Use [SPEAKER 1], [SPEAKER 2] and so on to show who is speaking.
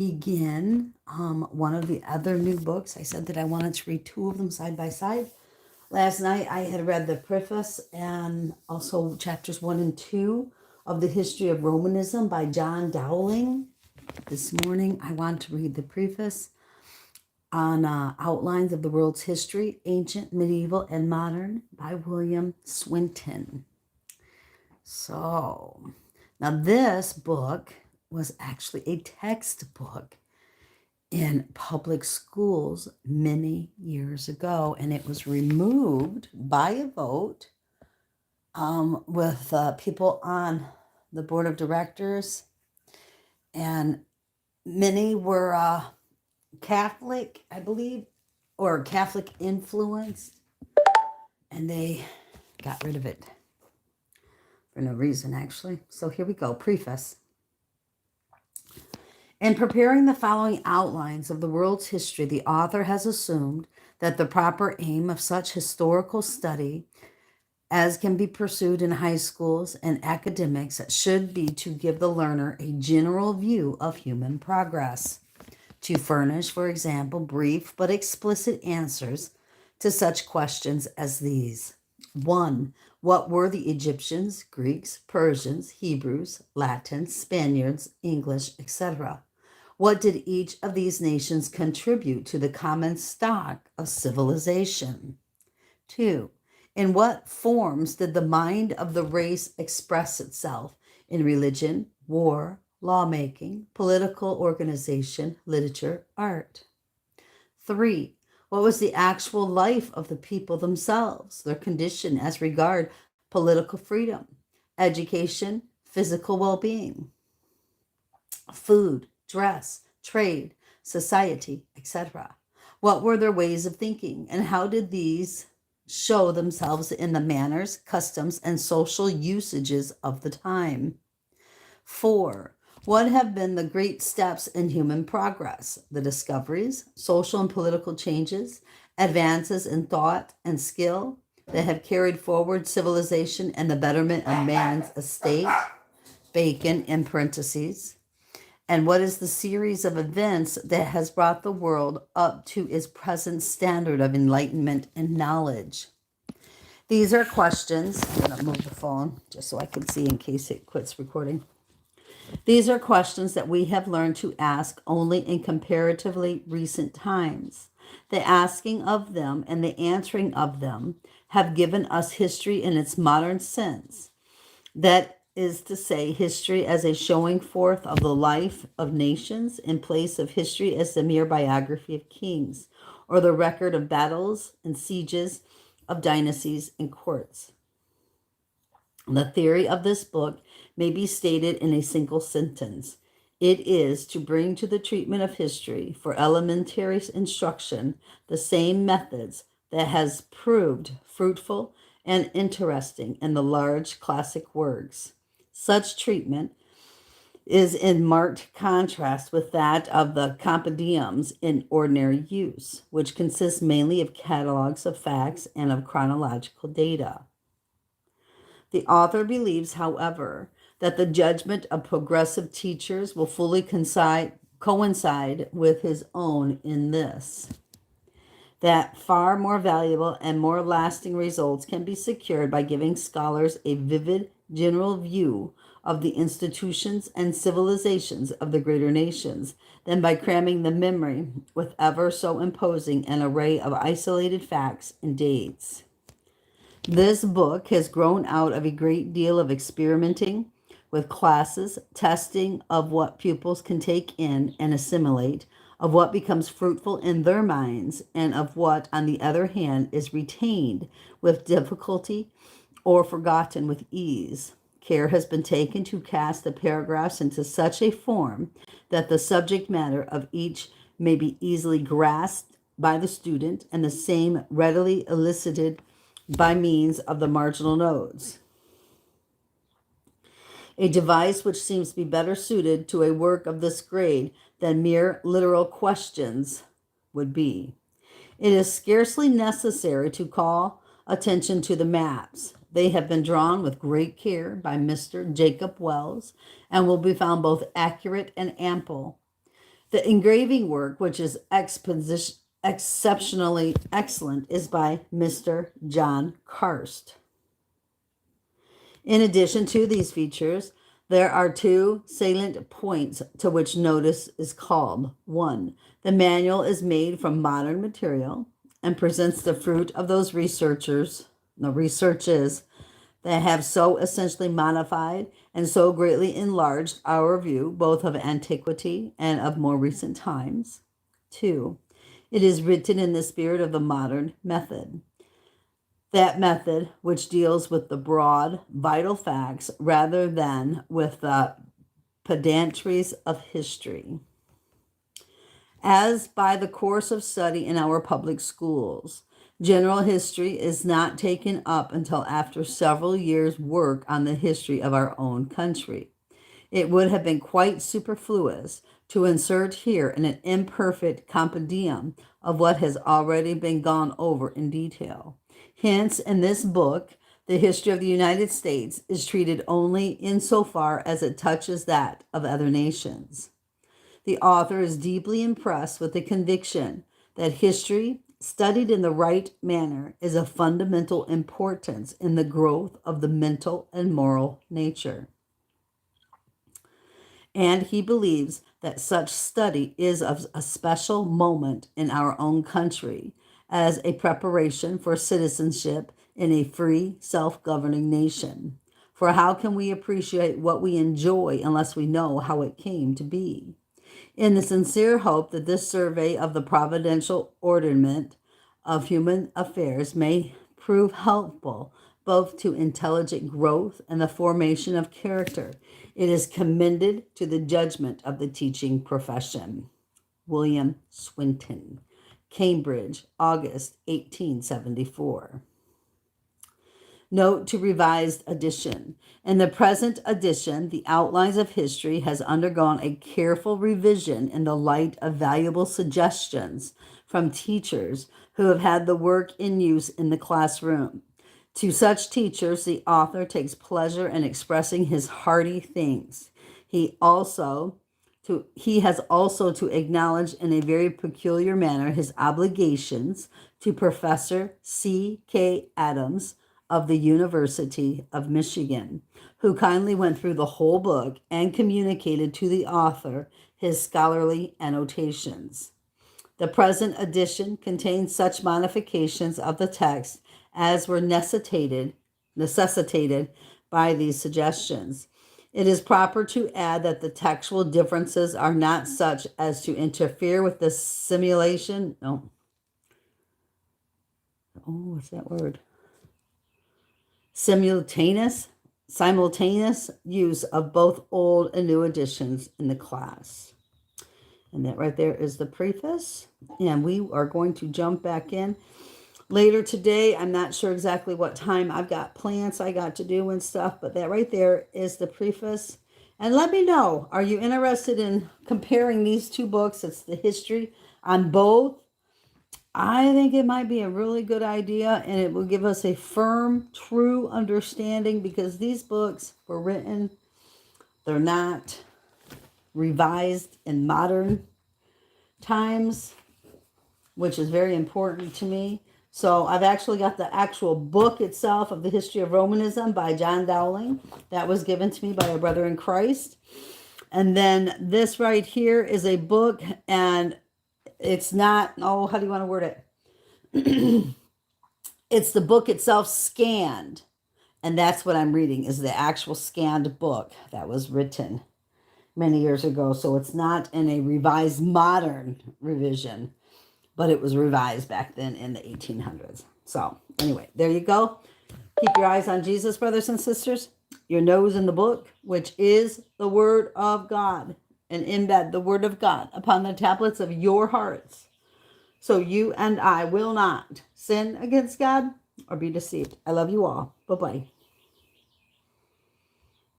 [SPEAKER 1] begin one of the other new books. I said that I wanted to read two of them side by side. Last night I had read the preface and also chapters 1 and 2 of The History of Romanism by John Dowling. This morning I want to read the preface on Outlines of the World's History, Ancient, Medieval, and Modern by William Swinton. So, now this book was actually a textbook in public schools many years ago, and it was removed by a vote with people on the board of directors, and many were Catholic, I believe, or Catholic influenced, and they got rid of it for no reason, actually. So here we go. Preface. In preparing the following outlines of the world's history, the author has assumed that the proper aim of such historical study as can be pursued in high schools and academics should be to give the learner a general view of human progress, to furnish, for example, brief but explicit answers to such questions as these. 1. What were the Egyptians, Greeks, Persians, Hebrews, Latins, Spaniards, English, etc.? What did each of these nations contribute to the common stock of civilization? 2. In what forms did the mind of the race express itself in religion, war, lawmaking, political organization, literature, art? 3. What was the actual life of the people themselves, their condition as regard political freedom, education, physical well-being, food, dress, trade, society, etc.? What were their ways of thinking, and how did these show themselves in the manners, customs, and social usages of the time? 4. What have been the great steps in human progress, the discoveries, social and political changes, advances in thought and skill that have carried forward civilization and the betterment of man's estate? Bacon in parentheses. And what is the series of events that has brought the world up to its present standard of enlightenment and knowledge? These are questions. I'm going to move the phone just so I can see in case it quits recording. These are questions that we have learned to ask only in comparatively recent times. The asking of them and the answering of them have given us history in its modern sense. That is to say, history as a showing forth of the life of nations in place of history as the mere biography of kings, or the record of battles and sieges of dynasties and courts. The theory of this book may be stated in a single sentence. It is to bring to the treatment of history for elementary instruction the same methods that has proved fruitful and interesting in the large classic works. Such treatment is in marked contrast with that of the compendiums in ordinary use, which consists mainly of catalogs of facts and of chronological data. The author believes, however, that the judgment of progressive teachers will fully coincide with his own in this, that far more valuable and more lasting results can be secured by giving scholars a vivid general view of the institutions and civilizations of the greater nations than by cramming the memory with ever so imposing an array of isolated facts and dates. This book has grown out of a great deal of experimenting with classes, testing of what pupils can take in and assimilate, of what becomes fruitful in their minds, and of what, on the other hand, is retained with difficulty or forgotten with ease. Care has been taken to cast the paragraphs into such a form that the subject matter of each may be easily grasped by the student, and the same readily elicited by means of the marginal notes, a device which seems to be better suited to a work of this grade than mere literal questions would be. It is scarcely necessary to call attention to the maps. They have been drawn with great care by Mr. Jacob Wells and will be found both accurate and ample. The engraving work, which is exceptionally excellent, is by Mr. John Karst. In addition to these features, there are two salient points to which notice is called. One, the manual is made from modern material and presents the fruit of those researches that have so essentially modified and so greatly enlarged our view both of antiquity and of more recent times. Two, it is written in the spirit of the modern method. That method which deals with the broad, vital facts rather than with the pedantries of history. As by the course of study in our public schools, general history is not taken up until after several years' work on the history of our own country. It would have been quite superfluous to insert here an imperfect compendium of what has already been gone over in detail. Hence, in this book, the history of the United States is treated only insofar as it touches that of other nations. The author is deeply impressed with the conviction that history, studied in the right manner, is of fundamental importance in the growth of the mental and moral nature. And he believes that such study is of a special moment in our own country as a preparation for citizenship in a free, self-governing nation. For how can we appreciate what we enjoy unless we know how it came to be? In the sincere hope that this survey of the providential orderment of human affairs may prove helpful both to intelligent growth and the formation of character, it is commended to the judgment of the teaching profession. William Swinton, Cambridge, August 1874. Note to revised edition. In the present edition, the outlines of history has undergone a careful revision in the light of valuable suggestions from teachers who have had the work in use in the classroom. To such teachers, the author takes pleasure in expressing his hearty thanks. He has also to acknowledge in a very peculiar manner his obligations to Professor C.K. Adams of the University of Michigan, who kindly went through the whole book and communicated to the author his scholarly annotations. The present edition contains such modifications of the text as were necessitated by these suggestions. It is proper to add that the textual differences are not such as to interfere with the simultaneous use of both old and new editions in the class. And that right there is the preface. And we are going to jump back in later today. I'm not sure exactly what time. I've got plans I got to do and stuff, but that right there is the preface. And let me know, are you interested in comparing these two books? It's the history on both. I think it might be a really good idea, and it will give us a firm, true understanding, because these books were written, they're not revised in modern times, which is very important to me. So I've actually got the actual book itself of the History of Romanism by John Dowling. That was given to me by a brother in Christ. And then this right here is a book, and it's not, how do you want to word it? It's the book itself scanned. And that's what I'm reading, is the actual scanned book that was written many years ago. So it's not in a revised modern revision, but it was revised back then in the 1800s. So anyway, there you go. Keep your eyes on Jesus, brothers and sisters. Your nose in the book, which is the Word of God. And embed the Word of God upon the tablets of your hearts, so you and I will not sin against God or be deceived. I love you all. Bye-bye.